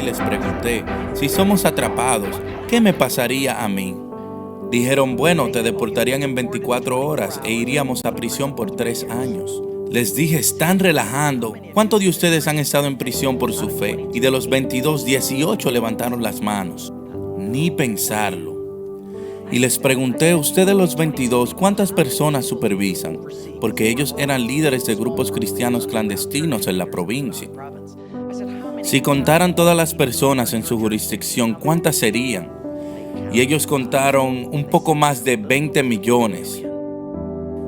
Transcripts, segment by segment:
les pregunté, si somos atrapados, ¿qué me pasaría a mí? Dijeron, bueno, te deportarían en 24 horas e iríamos a prisión por 3 años. Les dije, están relajando. ¿Cuántos de ustedes han estado en prisión por su fe? Y de los 22, 18 levantaron las manos. Ni pensarlo. Y les pregunté, ustedes los 22, ¿cuántas personas supervisan? Porque ellos eran líderes de grupos cristianos clandestinos en la provincia. Si contaran todas las personas en su jurisdicción, ¿cuántas serían? Y ellos contaron un poco más de 20 millones.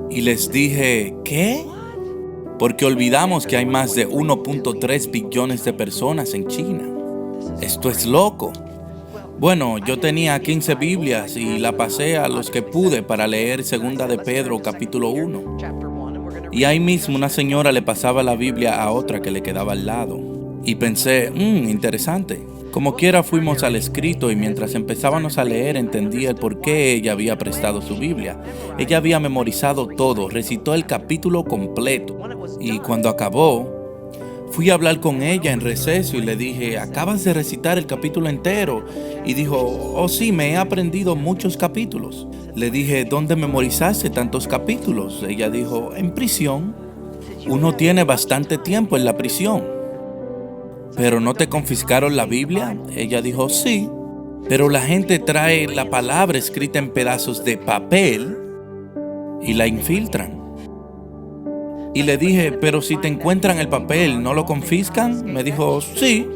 Y les dije, ¿qué? Porque olvidamos que hay más de 1.3 billones de personas en China. Esto es loco. Bueno, yo tenía 15 Biblias y la pasé a los que pude para leer 2 de Pedro capítulo 1. Y ahí mismo una señora le pasaba la Biblia a otra que le quedaba al lado. Y pensé, interesante. Como quiera fuimos al escrito y mientras empezábamos a leer entendí el por qué ella había prestado su Biblia. Ella había memorizado todo, recitó el capítulo completo. Y cuando acabó, fui a hablar con ella en receso y le dije, ¿acabas de recitar el capítulo entero? Y dijo, oh sí, me he aprendido muchos capítulos. Le dije, ¿dónde memorizaste tantos capítulos? Ella dijo, en prisión. Uno tiene bastante tiempo en la prisión. ¿Pero no te confiscaron la Biblia? Ella dijo, sí. Pero la gente trae la palabra escrita en pedazos de papel y la infiltran. Y le dije, pero si te encuentran el papel, ¿no lo confiscan? Me dijo, sí,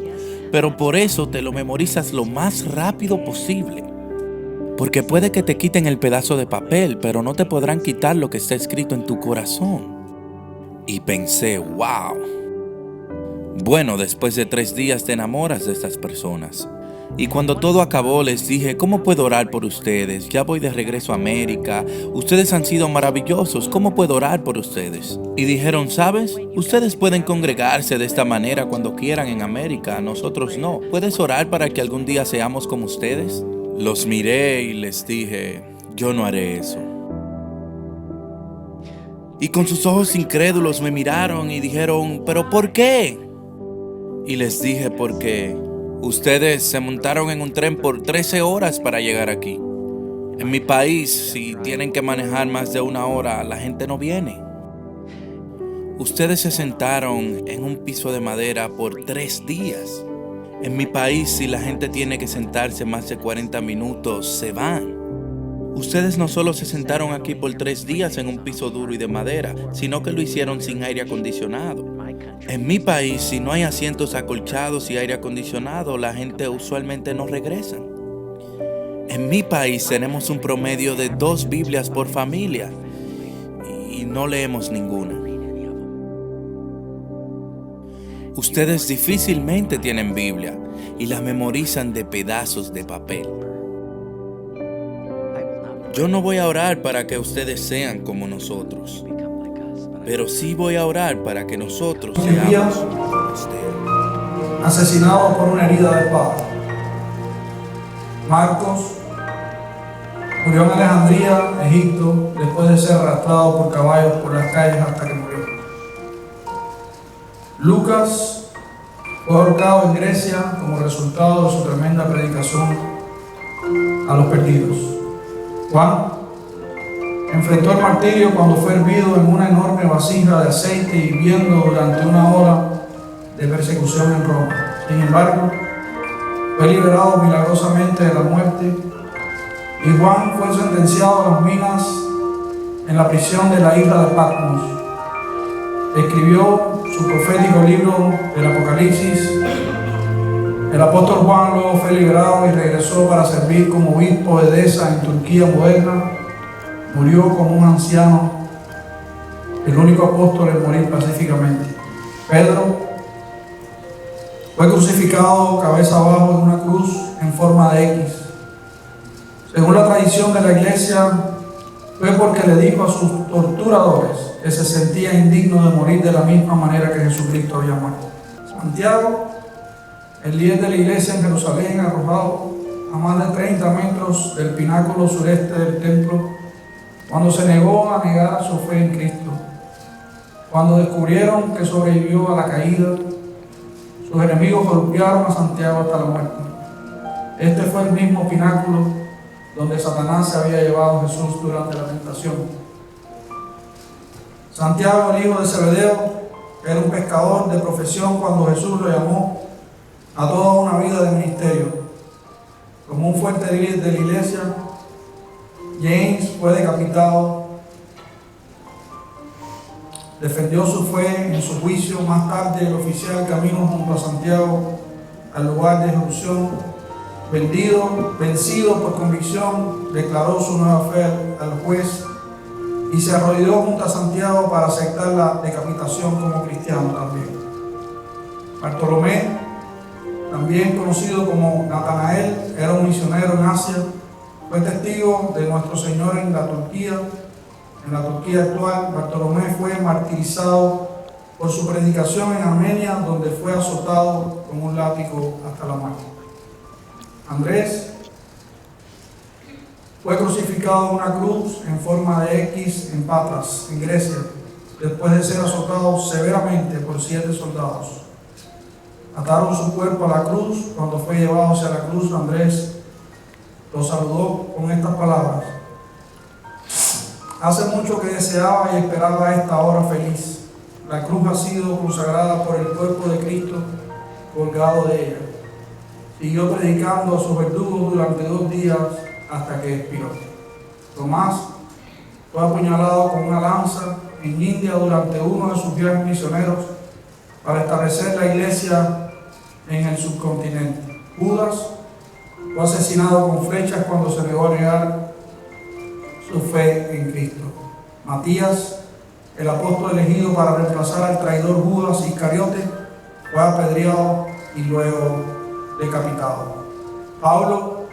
pero por eso te lo memorizas lo más rápido posible. Porque puede que te quiten el pedazo de papel, pero no te podrán quitar lo que está escrito en tu corazón. Y pensé, wow. Bueno, después de 3 días te enamoras de estas personas. Y cuando todo acabó les dije, ¿cómo puedo orar por ustedes? Ya voy de regreso a América. Ustedes han sido maravillosos. ¿Cómo puedo orar por ustedes? Y dijeron, ¿sabes? Ustedes pueden congregarse de esta manera cuando quieran en América. Nosotros no. ¿Puedes orar para que algún día seamos como ustedes? Los miré y les dije, yo no haré eso. Y con sus ojos incrédulos me miraron y dijeron, ¿pero por qué? Y les dije, porque ustedes se montaron en un tren por 13 horas para llegar aquí. En mi país, si tienen que manejar más de 1 hora, la gente no viene. Ustedes se sentaron en un piso de madera por 3 días. En mi país, si la gente tiene que sentarse más de 40 minutos, se van. Ustedes no solo se sentaron aquí por 3 días en un piso duro y de madera, sino que lo hicieron sin aire acondicionado. En mi país, si no hay asientos acolchados y aire acondicionado, la gente usualmente no regresa. En mi país tenemos un promedio de 2 Biblias por familia y no leemos ninguna. Ustedes difícilmente tienen Biblia y la memorizan de pedazos de papel. Yo no voy a orar para que ustedes sean como nosotros, pero sí voy a orar para que nosotros seamos como ustedes. Asesinado por una herida de espada. Marcos murió en Alejandría, Egipto, después de ser arrastrado por caballos por las calles hasta que murió. Lucas fue ahorcado en Grecia como resultado de su tremenda predicación a los perdidos. Juan enfrentó el martirio cuando fue hervido en una enorme vasija de aceite hirviendo durante 1 hora de persecución en Roma. Sin embargo, fue liberado milagrosamente de la muerte y Juan fue sentenciado a las minas en la prisión de la isla de Patmos. Escribió su profético libro del Apocalipsis. El apóstol Juan luego fue liberado y regresó para servir como obispo de Edesa en Turquía moderna. Murió como un anciano, el único apóstol en morir pacíficamente. Pedro fue crucificado cabeza abajo en una cruz en forma de X. Según la tradición de la iglesia, fue porque le dijo a sus torturadores que se sentía indigno de morir de la misma manera que Jesucristo había muerto. Santiago, el líder de la iglesia en Jerusalén, arrojado a más de 30 metros del pináculo sureste del templo, cuando se negó a negar su fe en Cristo. Cuando descubrieron que sobrevivió a la caída, Sus enemigos golpearon a Santiago hasta la muerte. Este fue el mismo pináculo donde Satanás se había llevado a Jesús durante la tentación. Santiago, el hijo de Zebedeo, era un pescador de profesión cuando Jesús lo llamó a toda una vida de ministerio. Como un fuerte líder de la iglesia, James fue decapitado, defendió su fe en su juicio. Más tarde, el oficial caminó junto a Santiago al lugar de ejecución. Vencido por convicción, declaró su nueva fe al juez y se arrodilló junto a Santiago para aceptar la decapitación como cristiano también. Bartolomé, también conocido como Natanael, era un misionero en Asia. Fue testigo de nuestro Señor en la Turquía actual. Bartolomé fue martirizado por su predicación en Armenia, donde fue azotado con un látigo hasta la muerte. Andrés fue crucificado en una cruz en forma de X en Patras, en Grecia, después de ser azotado severamente por 7 soldados. Ataron su cuerpo a la cruz. Cuando fue llevado hacia la cruz, Andrés lo saludó con estas palabras: hace mucho que deseaba y esperaba esta hora feliz. La cruz ha sido consagrada por el cuerpo de Cristo colgado de ella. Siguió predicando a sus verdugos durante 2 días hasta que expiró. Tomás fue apuñalado con una lanza en India durante uno de sus viajes misioneros para establecer la iglesia en el subcontinente. Judas fue asesinado con flechas cuando se negó a negar su fe en Cristo. Matías, el apóstol elegido para reemplazar al traidor Judas Iscariote, fue apedreado y luego decapitado. Pablo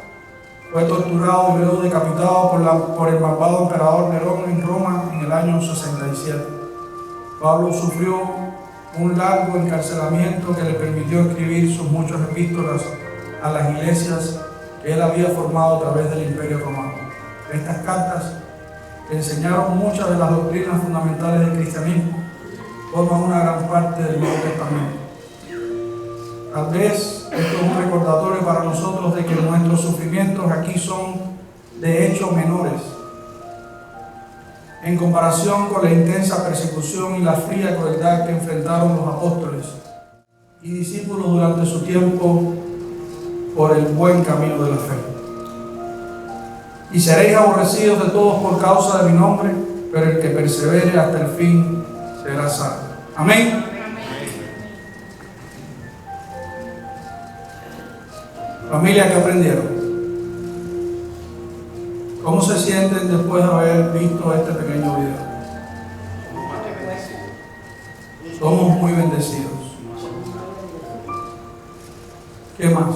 fue torturado y luego decapitado por el malvado emperador Nerón en Roma en el año 67. Pablo sufrió un largo encarcelamiento que le permitió escribir sus muchas epístolas a las iglesias que él había formado a través del Imperio Romano. Estas cartas, que enseñaron muchas de las doctrinas fundamentales del cristianismo, forman una gran parte del Nuevo Testamento. Tal vez esto es un recordatorio para nosotros de que nuestros sufrimientos aquí son de hecho menores en comparación con la intensa persecución y la fría crueldad que enfrentaron los apóstoles y discípulos durante su tiempo por el buen camino de la fe. Y seréis aborrecidos de todos por causa de mi nombre, pero el que persevere hasta el fin será salvo. Amén. Familia, ¿qué aprendieron? ¿Cómo se sienten después de haber visto este pequeño video? Somos muy bendecidos. ¿Qué más?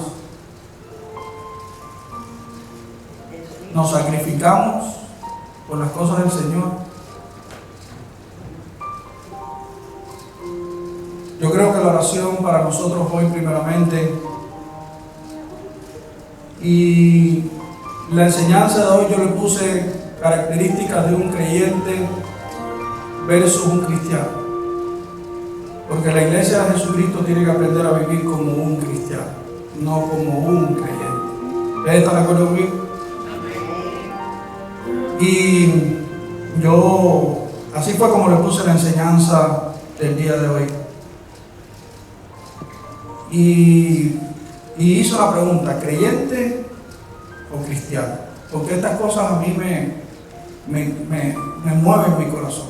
Nos sacrificamos por las cosas del Señor. Yo creo que la oración para nosotros hoy primeramente, y la enseñanza de hoy yo le puse características de un creyente versus un cristiano, porque la iglesia de Jesucristo tiene que aprender a vivir como un cristiano, no como un creyente. ¿Ustedes están de acuerdo conmigo? Y yo, así fue como le puse la enseñanza del día de hoy. Y hizo la pregunta: ¿creyente o cristiano? Porque estas cosas a mí me mueven mi corazón,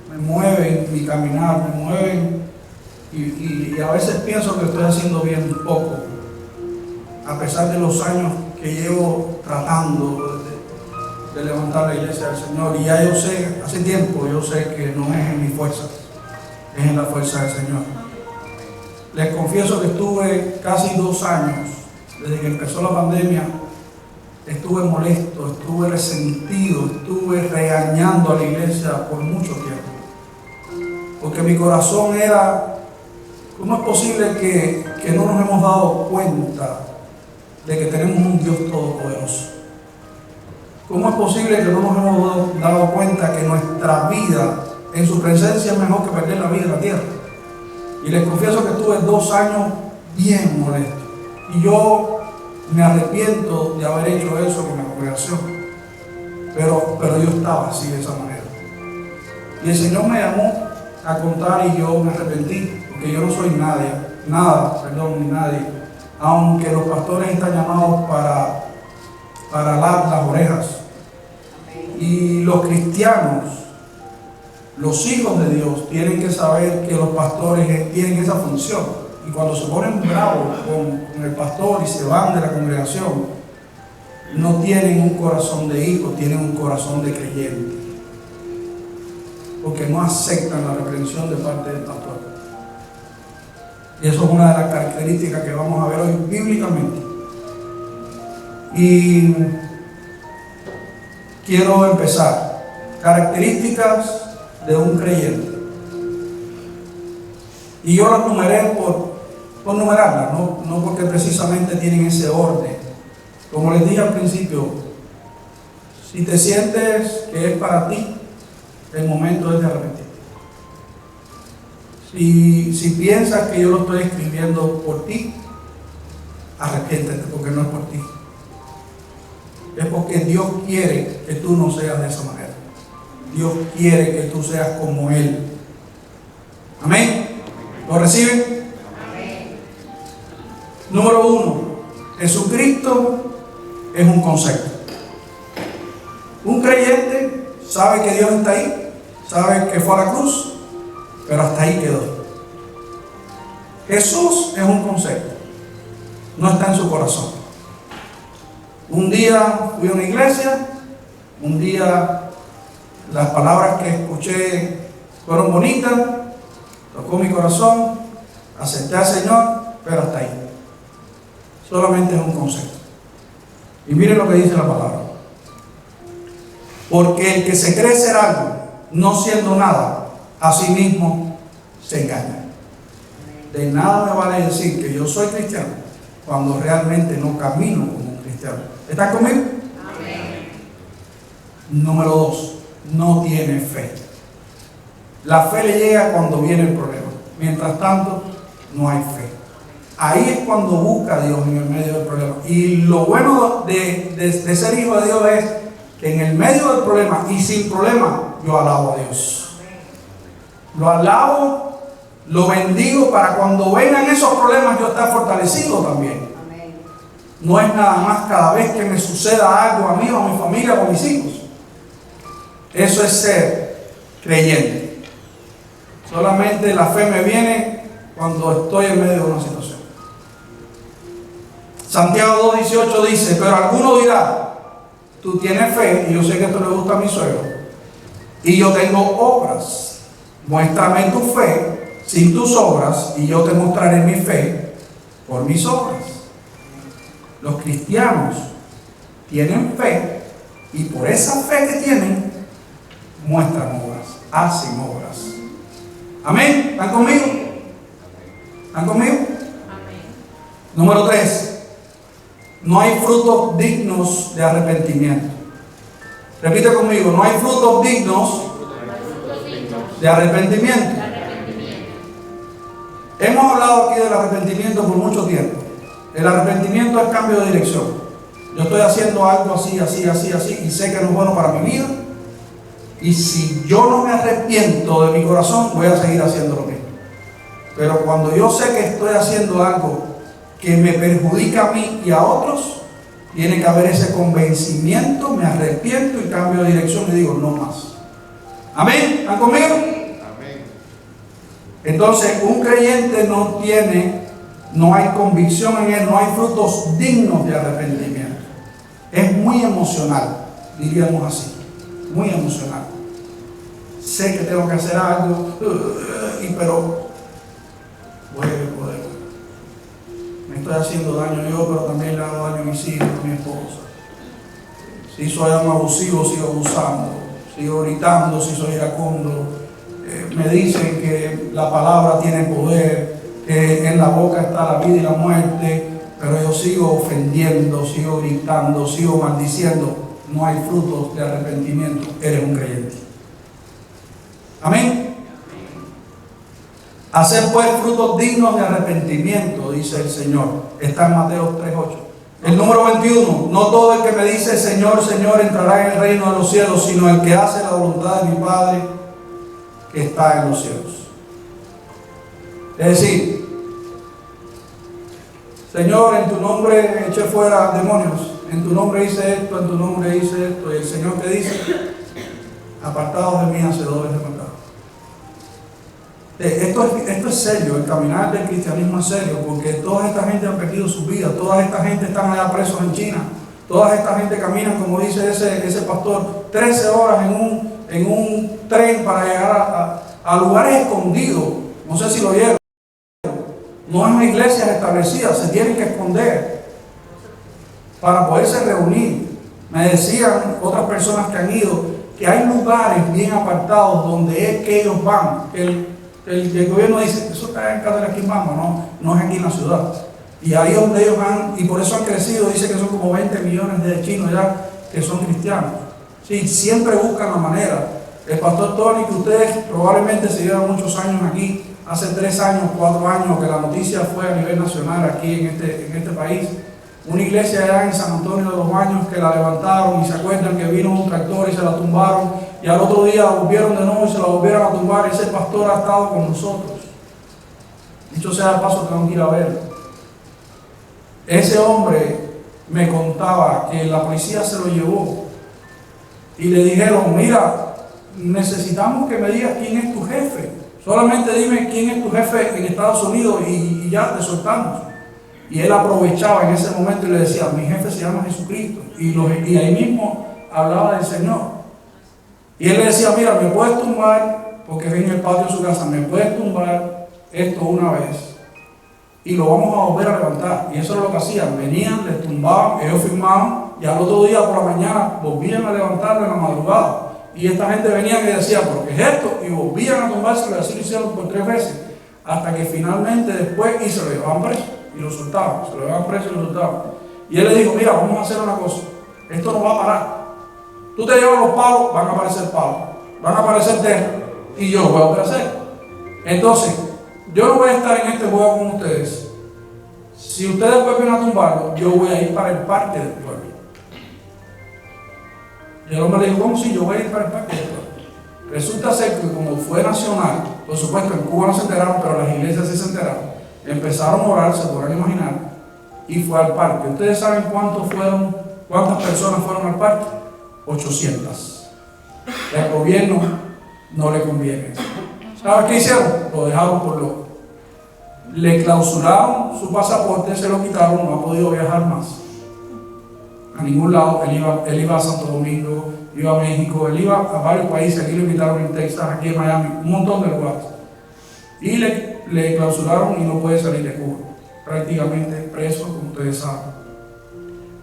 me mueven mi caminar, me mueven, y a veces pienso que estoy haciendo bien poco, a pesar de los años que llevo tratando de levantar la iglesia del Señor. Y ya yo sé, hace tiempo yo sé que no es en mi fuerza, es en la fuerza del Señor. Les confieso que estuve casi 2 años, desde que empezó la pandemia, estuve molesto, estuve resentido, estuve regañando a la iglesia por mucho tiempo. Porque mi corazón era: ¿cómo es posible que no nos hemos dado cuenta de que tenemos un Dios todopoderoso? ¿Cómo es posible que no nos hemos dado cuenta que nuestra vida en su presencia es mejor que perder la vida en la tierra? Y les confieso que estuve 2 años bien molesto. Y yo me arrepiento de haber hecho eso con la congregación. Pero yo estaba así, de esa manera. Y el Señor me llamó a contar y yo me arrepentí, porque yo no soy nadie, ni nadie. Aunque los pastores están llamados para alar las orejas. Y los cristianos, los hijos de Dios, tienen que saber que los pastores tienen esa función. Y cuando se ponen bravos con el pastor y se van de la congregación, no tienen un corazón de hijo, tienen un corazón de creyente. Porque no aceptan la reprensión de parte del pastor. Y eso es una de las características que vamos a ver hoy bíblicamente. Y quiero empezar. Características de un creyente. Y yo las numeré por numerarlas, no porque precisamente tienen ese orden. Como les dije al principio, si te sientes que es para ti, el momento es de arrepentirte. Si piensas que yo lo estoy escribiendo por ti, arrepiéntete, porque no es por ti. Es porque Dios quiere que tú no seas de esa manera. Dios quiere que tú seas como Él. Amén. ¿Lo reciben? Amén. Número 1. Jesucristo es un concepto. Un creyente sabe que Dios está ahí, sabe que fue a la cruz, pero hasta ahí quedó. Jesús es un concepto, no está en su corazón. Un día fui a una iglesia, un día las palabras que escuché fueron bonitas, tocó mi corazón, acepté al Señor, pero hasta ahí. Solamente es un concepto. Y miren lo que dice la palabra. Porque el que se cree ser algo, no siendo nada, a sí mismo se engaña. De nada me vale decir que yo soy cristiano cuando realmente no camino como un cristiano. ¿Están conmigo? Amén. Número 2, no tiene fe. La fe le llega cuando viene el problema. Mientras tanto, no hay fe. Ahí es cuando busca a Dios en el medio del problema. Y lo bueno de ser hijo de Dios es que en el medio del problema y sin problema, yo alabo a Dios. Lo alabo, lo bendigo para cuando vengan esos problemas yo estar fortalecido también. No es nada más cada vez que me suceda algo a mí o a mi familia o a mis hijos. Eso es ser creyente. Solamente la fe me viene cuando estoy en medio de una situación. Santiago 2:18 dice, pero alguno dirá, tú tienes fe, y yo sé que esto le gusta a mi suegro, y yo tengo obras. Muéstrame tu fe sin tus obras, y yo te mostraré mi fe por mis obras. Los cristianos tienen fe, y por esa fe que tienen, muestran obras, hacen obras. Amén. ¿Están conmigo? ¿Están conmigo? Amén. Número 3. No hay frutos dignos de arrepentimiento. Repite conmigo, no hay frutos dignos de arrepentimiento. Hemos hablado aquí del arrepentimiento por mucho tiempo. El arrepentimiento es cambio de dirección. Yo estoy haciendo algo así, y sé que no es bueno para mi vida. Y si yo no me arrepiento de mi corazón, voy a seguir haciendo lo mismo. Pero cuando yo sé que estoy haciendo algo que me perjudica a mí y a otros, tiene que haber ese convencimiento, me arrepiento y cambio de dirección y digo, no más. ¿Amén? ¿Están conmigo? Amén. Entonces, un creyente no hay convicción en él, no hay frutos dignos de arrepentimiento. Es muy emocional, diríamos así, muy emocional. Sé que tengo que hacer algo, pero me estoy haciendo daño yo, pero también le hago daño a mis hijos, a mi esposa. Si soy un abusivo, sigo abusando, sigo gritando, si soy iracundo. Me dicen que la palabra tiene poder, que en la boca está la vida y la muerte, pero yo sigo ofendiendo, sigo gritando, sigo maldiciendo. No hay frutos de arrepentimiento. Eres un creyente. Amén. Hacer pues frutos dignos de arrepentimiento, dice el Señor. Está en Mateo 3:8. El número 21. No todo el que me dice Señor, Señor entrará en el reino de los cielos, sino el que hace la voluntad de mi Padre que está en los cielos. Es decir, Señor, en tu nombre eché fuera demonios, en tu nombre hice esto, en tu nombre hice esto. Y el Señor te dice: apartados de mí, hacedores de maldad. Esto es serio, el caminar del cristianismo es serio, porque toda esta gente ha perdido su vida, toda esta gente están allá presos en China, toda esta gente camina, como dice ese pastor, 13 horas en un tren para llegar a lugares escondidos. No sé si lo oyeron. No es una iglesia establecida, se tienen que esconder para poderse reunir. Me decían otras personas que han ido que hay lugares bien apartados donde es que ellos van. El gobierno dice: eso está en Cataraquimama, no es aquí en la ciudad. Y ahí es donde ellos van, y por eso han crecido. Dice que son como 20 millones de chinos ya que son cristianos. Sí, siempre buscan la manera. El pastor Tony, que ustedes probablemente se llevan muchos años aquí, hace 3 años, 4 años, que la noticia fue a nivel nacional aquí en este país. Una iglesia allá en San Antonio de los Baños que la levantaron, y se acuerdan que vino un tractor y se la tumbaron, y al otro día volvieron de nuevo y se la volvieron a tumbar. Ese pastor ha estado con nosotros. Dicho sea de paso, tengo que ir a verlo. Ese hombre me contaba que la policía se lo llevó y le dijeron: mira, necesitamos que me digas quién es tu jefe. Solamente dime quién es tu jefe en Estados Unidos y ya te soltamos. Y él aprovechaba en ese momento y le decía: mi jefe se llama Jesucristo. Y ahí mismo hablaba del Señor. Y él le decía: mira, me puedes tumbar, porque ven en el patio de su casa, me puedes tumbar esto una vez y lo vamos a volver a levantar. Y eso era lo que hacían: venían, les tumbaban, ellos firmaban, y al otro día por la mañana volvían a levantarlo en la madrugada. Y esta gente venía y decía: ¿pero qué es esto? Y volvían a tumbárselo, y así lo hicieron por 3 veces, hasta que finalmente después, y se lo llevaban preso y lo soltaban, se lo llevaban preso y lo soltaban. Y él le dijo: mira, vamos a hacer una cosa, esto no va a parar. Tú te llevas los palos, van a aparecer palos, van a aparecer tejas, y yo lo voy a volver a hacer. Entonces, yo no voy a estar en este juego con ustedes. Si ustedes vuelven a tumbarlo, yo voy a ir para el parque del pueblo. Y el hombre le dijo: ¿cómo si yo voy a ir para el parque del pueblo? Resulta ser que como fue nacional, por supuesto en Cuba no se enteraron, pero las iglesias sí se enteraron, empezaron a orar, se podrán imaginar, y fue al parque. ¿Ustedes saben cuántas personas fueron al parque? 800. Y al gobierno no le conviene. ¿Saben qué hicieron? Lo dejaron por loco. Le clausuraron su pasaporte, se lo quitaron, no ha podido viajar más a ningún lado. Él iba a Santo Domingo, iba a México, él iba a varios países. Aquí lo invitaron en Texas, aquí en Miami, un montón de lugares. Y le clausuraron y no puede salir de Cuba. Prácticamente preso, como ustedes saben.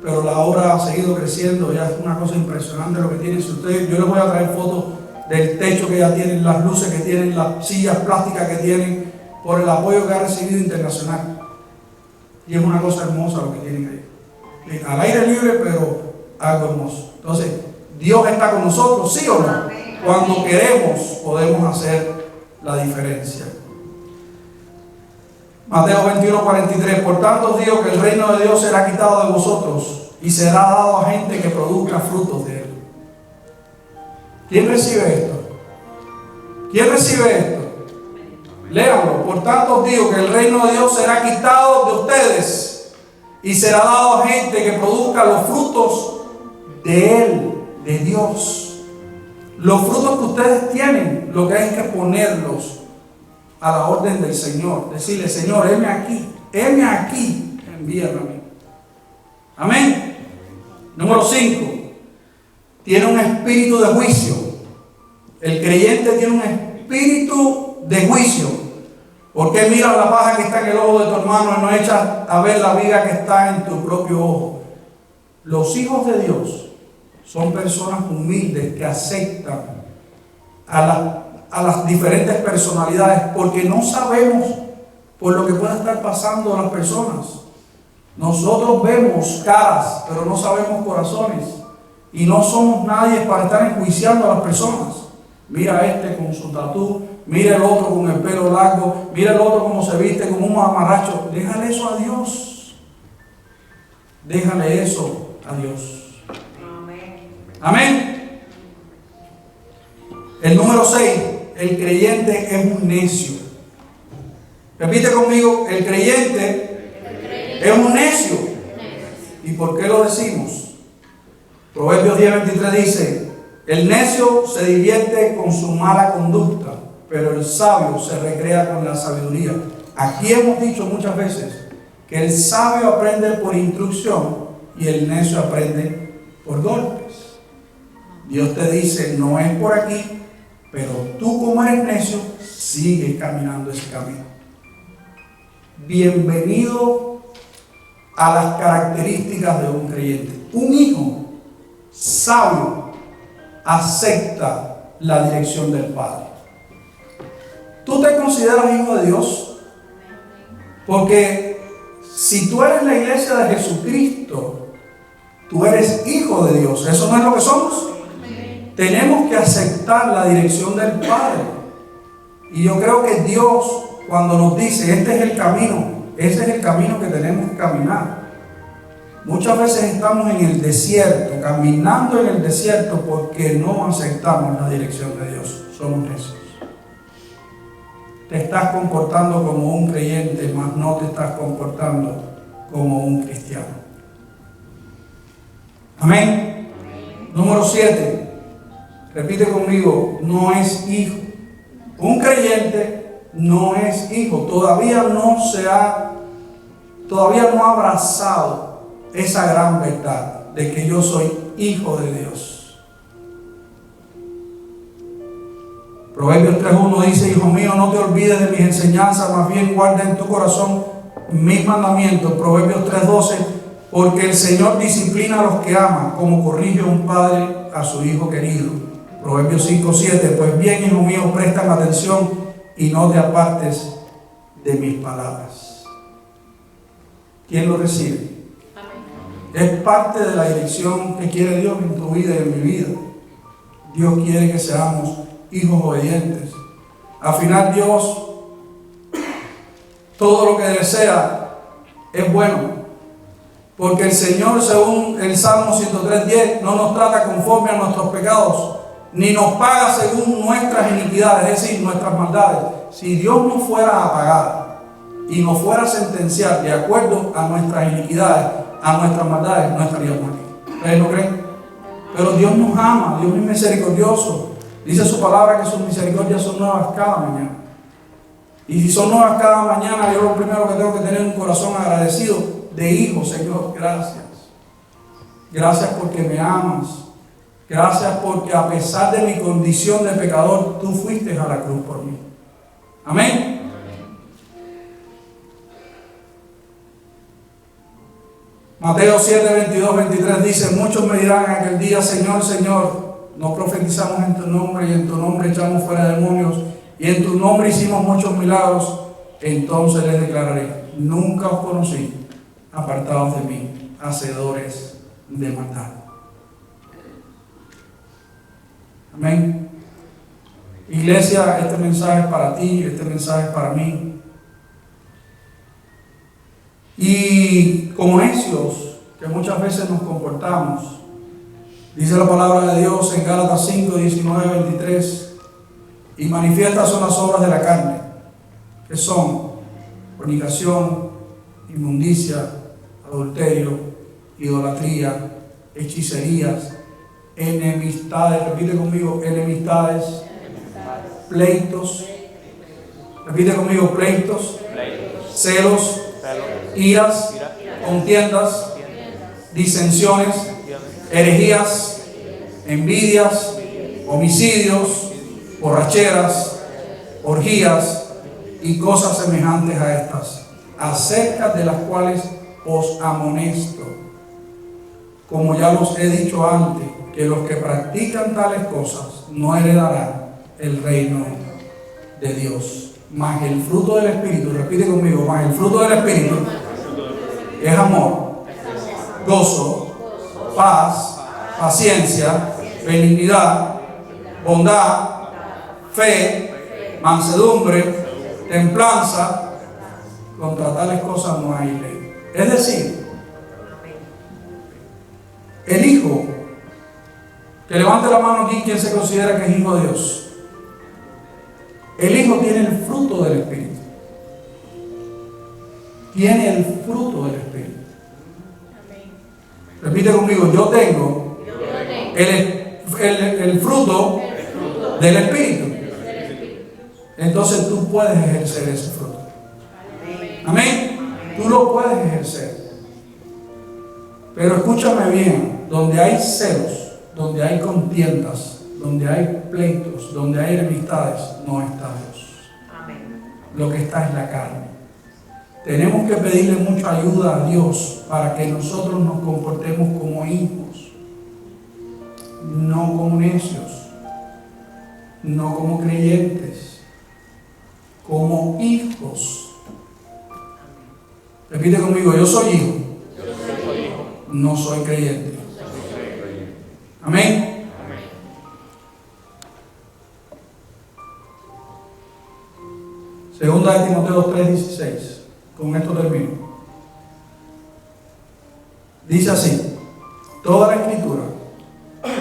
Pero la obra ha seguido creciendo, ya es una cosa impresionante lo que tiene. Yo les voy a traer fotos del techo que ya tienen, las luces que tienen, las sillas plásticas que tienen, por el apoyo que ha recibido internacional. Y es una cosa hermosa lo que tienen ahí. Al aire libre, pero algo hermoso. Entonces, ¿Dios está con nosotros, sí o no? Cuando queremos, podemos hacer la diferencia. Mateo 21:43. Por tanto os digo que el reino de Dios será quitado de vosotros y será dado a gente que produzca frutos de él. ¿Quién recibe esto? ¿Quién recibe esto? Léanlo. Por tanto os digo que el reino de Dios será quitado de ustedes y será dado a gente que produzca los frutos de él, de Dios. Los frutos que ustedes tienen, lo que hay que ponerlos a la orden del Señor. Decirle: Señor, heme aquí, envíame a mí. Amén. Número 5. Tiene un espíritu de juicio. El creyente tiene un espíritu de juicio. Porque mira la paja que está en el ojo de tu hermano y no echas a ver la viga que está en tu propio ojo. Los hijos de Dios son personas humildes que aceptan a las diferentes personalidades, porque no sabemos por lo que pueda estar pasando a las personas. Nosotros vemos caras, pero no sabemos corazones, y no somos nadie para estar enjuiciando a las personas. Mira este con su tatú, mira el otro con el pelo largo, mira el otro como se viste como un mamarracho. Déjale eso a Dios. Déjale eso a Dios. Amén. El número 6, el creyente es un necio. Repite conmigo, el creyente es un necio. ¿Y por qué lo decimos? Proverbios 10:23 dice, el necio se divierte con su mala conducta, pero el sabio se recrea con la sabiduría. Aquí hemos dicho muchas veces que el sabio aprende por instrucción y el necio aprende por golpes. Dios te dice, no es por aquí, pero tú como eres necio, sigue caminando ese camino. Bienvenido a las características de un creyente. Un hijo sabio acepta la dirección del Padre. ¿Tú te consideras hijo de Dios? Porque si tú eres la iglesia de Jesucristo, tú eres hijo de Dios. ¿Eso no es lo que somos? Tenemos que aceptar la dirección del Padre. Y yo creo que Dios, cuando nos dice, este es el camino, ese es el camino que tenemos que caminar. Muchas veces estamos en el desierto, caminando en el desierto porque no aceptamos la dirección de Dios. Somos necios. Te estás comportando como un creyente, mas no te estás comportando como un cristiano. Amén. Número 7. Repite conmigo, no es hijo. Un creyente no es hijo. Todavía no ha abrazado esa gran verdad de que yo soy hijo de Dios. Proverbios 3:1 dice, hijo mío, no te olvides de mis enseñanzas, más bien guarda en tu corazón mis mandamientos. Proverbios 3:12, porque el Señor disciplina a los que ama, como corrige un padre a su hijo querido. Proverbios 5:7, pues bien, hijo mío, préstame atención y no te apartes de mis palabras. ¿Quién lo recibe? Es parte de la dirección que quiere Dios en tu vida y en mi vida. Dios quiere que seamos hijos obedientes. Al final Dios, todo lo que desea es bueno. Porque el Señor, según el Salmo 103:10, no nos trata conforme a nuestros pecados, ni nos paga según nuestras iniquidades, es decir, nuestras maldades. Si Dios nos fuera a pagar y nos fuera a sentenciar de acuerdo a nuestras iniquidades, a nuestras maldades, no estaríamos aquí. ¿Ustedes no creen? Pero Dios nos ama, Dios es misericordioso. Dice su palabra que sus misericordias son nuevas cada mañana. Y si son nuevas cada mañana, yo lo primero que tengo que tener es un corazón agradecido de hijo. Señor, gracias. Gracias porque me amas. Gracias porque a pesar de mi condición de pecador, tú fuiste a la cruz por mí. Amén. Mateo 7:22-23 dice, muchos me dirán en aquel día, Señor, Señor, no profetizamos en tu nombre y en tu nombre echamos fuera demonios y en tu nombre hicimos muchos milagros. Entonces les declararé, nunca os conocí, apartados de mí, hacedores de maldad. Amén. Iglesia, este mensaje es para ti, este mensaje es para mí. Y como necios, que muchas veces nos comportamos, dice la palabra de Dios en Gálatas 5:19-23, y manifiestas son las obras de la carne, que son fornicación, inmundicia, adulterio, idolatría, hechicerías, enemistades, repite conmigo, enemistades, pleitos, repite conmigo, pleitos, celos, iras, contiendas, disensiones, herejías, envidias, homicidios, borracheras, orgías y cosas semejantes a estas, acerca de las cuales os amonesto, como ya los he dicho antes, que los que practican tales cosas no heredarán el reino de Dios. Mas el fruto del Espíritu, repite conmigo, mas el fruto del Espíritu es amor, gozo, paz, paciencia, benignidad, bondad, fe, mansedumbre, templanza. Contra tales cosas no hay ley. Es decir, el hijo, que levante la mano aquí quien se considera que es hijo de Dios. El hijo tiene el fruto del Espíritu. Tiene el fruto del Espíritu. Repite conmigo, yo tengo el fruto del Espíritu. Entonces tú puedes ejercer ese fruto. Amén. Tú lo puedes ejercer. Pero escúchame bien, donde hay celos, donde hay contiendas, donde hay pleitos, donde hay enemistades, no está Dios. Lo que está es la carne. Tenemos que pedirle mucha ayuda a Dios para que nosotros nos comportemos como hijos, no como necios, no como creyentes, como hijos. Repite conmigo, yo soy hijo, no soy creyente. Amén. Segunda de Timoteo 3:16. Con esto termino. Dice así: toda la escritura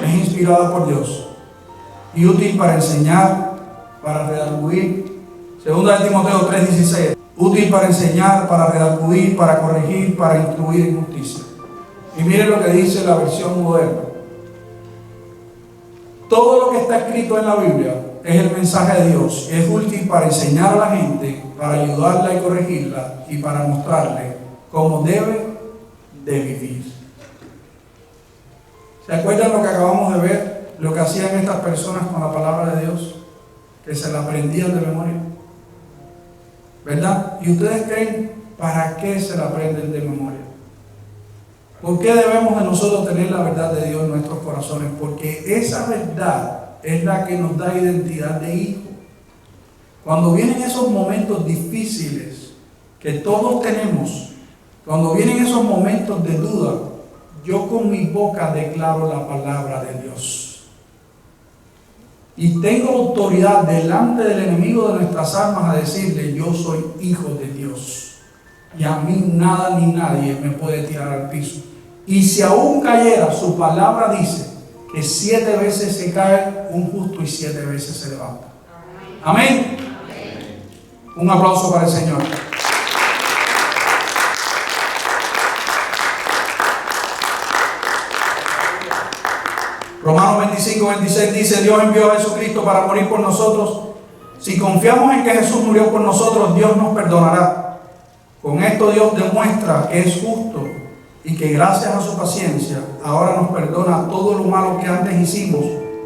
es inspirada por Dios y útil para enseñar, para redarguir. Segunda de Timoteo 3:16. Útil para enseñar, para redarguir, para corregir, para instruir en justicia. Y miren lo que dice la versión moderna. Todo lo que está escrito en la Biblia es el mensaje de Dios. Es útil para enseñar a la gente, para ayudarla y corregirla y para mostrarle cómo debe de vivir. ¿Se acuerdan lo que acabamos de ver? Lo que hacían estas personas con la palabra de Dios, que se la aprendían de memoria, ¿verdad? ¿Y ustedes creen para qué se la aprenden de memoria? ¿Por qué debemos de nosotros tener la verdad de Dios en nuestros corazones? Porque esa verdad es la que nos da identidad de hijo. Cuando vienen esos momentos difíciles que todos tenemos, cuando vienen esos momentos de duda, yo con mi boca declaro la palabra de Dios. Y tengo autoridad delante del enemigo de nuestras almas a decirle: yo soy hijo de Dios. Y a mí nada ni nadie me puede tirar al piso. Y si aún cayera, su palabra dice que 7 veces se cae un justo y 7 veces se levanta. Amén. Un aplauso para el Señor. Romanos 25:26 dice: Dios envió a Jesucristo para morir por nosotros. Si confiamos en que Jesús murió por nosotros, Dios nos perdonará. Con esto Dios demuestra que es justo y que gracias a su paciencia ahora nos perdona todo lo malo que antes hicimos.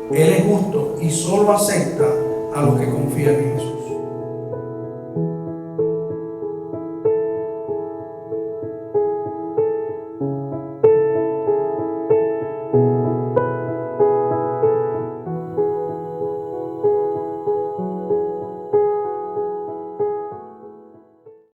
Él es justo y solo acepta a los que confían en Jesús.